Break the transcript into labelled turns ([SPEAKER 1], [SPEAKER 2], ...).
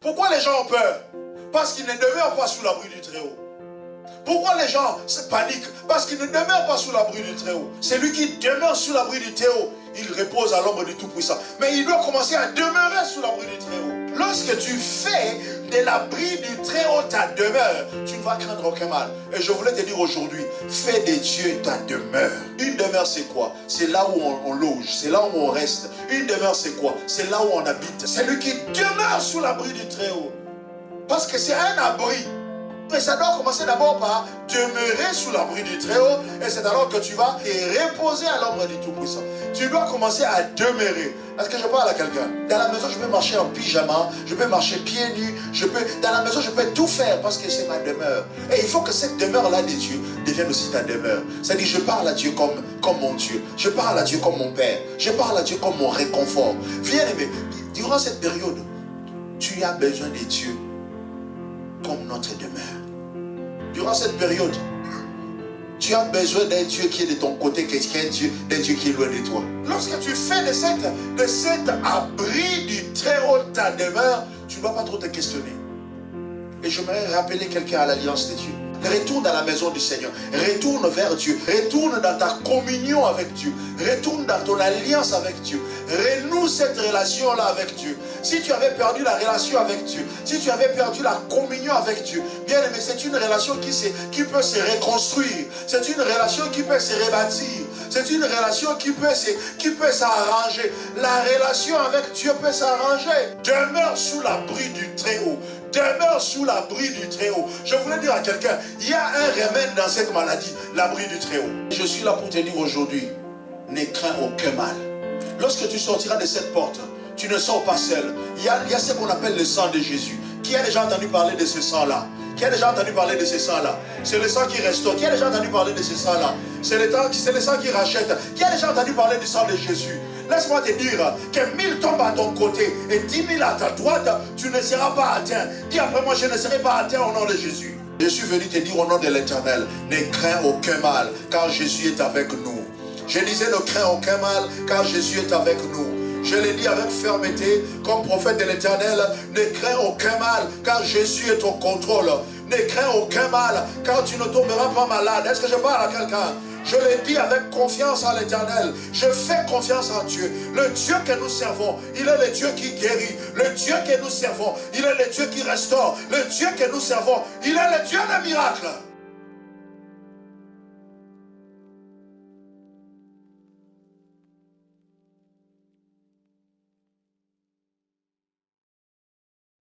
[SPEAKER 1] Pourquoi les gens ont peur? Parce qu'ils ne demeurent pas sous l'abri du Très-Haut. Pourquoi les gens se paniquent? Parce qu'ils ne demeurent pas sous l'abri du Très-Haut. Celui qui demeure sous l'abri du Très-Haut, il repose à l'ombre du Tout-Puissant. Mais il doit commencer à demeurer sous l'abri du Très-Haut. Lorsque tu fais de l'abri du Très-Haut ta demeure, tu ne vas craindre aucun mal. Et je voulais te dire aujourd'hui, fais de Dieu ta demeure. Une demeure, c'est quoi? C'est là où on loge, c'est là où on reste. Une demeure, c'est quoi? C'est là où on habite. C'est lui qui demeure sous l'abri du Très-Haut. Parce que c'est un abri. Mais ça doit commencer d'abord par demeurer sous l'abri du Très-Haut. Et c'est alors que tu vas te reposer à l'ombre du Tout-Puissant. Tu dois commencer à demeurer. Est-ce que je parle à quelqu'un? Dans la maison, je peux marcher en pyjama, je peux marcher pieds nus, dans la maison, je peux tout faire parce que c'est ma demeure. Et il faut que cette demeure-là de Dieu devienne aussi ta demeure. C'est-à-dire, je parle à Dieu comme mon Dieu. Je parle à Dieu comme mon Père. Je parle à Dieu comme mon réconfort. Bien-aimé, durant cette période, tu as besoin de Dieu comme notre demeure. Durant cette période, tu as besoin d'un Dieu qui est de ton côté, d'un Dieu qui est loin de toi. Lorsque tu fais de cet abri du Très-Haut ta demeure, tu ne dois pas trop te questionner. Et j'aimerais rappeler quelqu'un à l'alliance de Dieu. Retourne dans la maison du Seigneur. Retourne vers Dieu. Retourne dans ta communion avec Dieu. Retourne dans ton alliance avec Dieu. Renoue cette relation-là avec Dieu. Si tu avais perdu la relation avec Dieu, si tu avais perdu la communion avec Dieu, bien aimé, c'est une relation qui peut se reconstruire. C'est une relation qui peut se rebâtir. C'est une relation qui peut s'arranger. La relation avec Dieu peut s'arranger. Demeure sous l'abri du Très-Haut. Demeure sous l'abri du Très-Haut. Je voulais dire à quelqu'un, il y a un remède dans cette maladie, l'abri du Très-Haut. Je suis là pour te dire aujourd'hui, ne crains aucun mal. Lorsque tu sortiras de cette porte, tu ne sors pas seul. Il y a ce qu'on appelle le sang de Jésus. Qui a déjà entendu parler de ce sang-là? Qui a déjà entendu parler de ce sang-là? C'est le sang qui restaure. Qui a déjà entendu parler de ce sang-là? C'est le sang qui rachète. Qui a déjà entendu parler du sang de Jésus? Laisse-moi te dire que 1000 tombent à ton côté et 10 000 à ta droite, tu ne seras pas atteint. Dis après moi, je ne serai pas atteint au nom de Jésus. Je suis venu te dire au nom de l'Éternel, ne crains aucun mal, car Jésus est avec nous. Je disais, ne crains aucun mal, car Jésus est avec nous. Je l'ai dit avec fermeté, comme prophète de l'Éternel, ne crains aucun mal, car Jésus est au contrôle. Ne crains aucun mal, car tu ne tomberas pas malade. Est-ce que je parle à quelqu'un? Je l'ai dit avec confiance en l'Éternel. Je fais confiance en Dieu. Le Dieu que nous servons, il est le Dieu qui guérit. Le Dieu que nous servons, il est le Dieu qui restaure. Le Dieu que nous servons, il est le Dieu des miracles.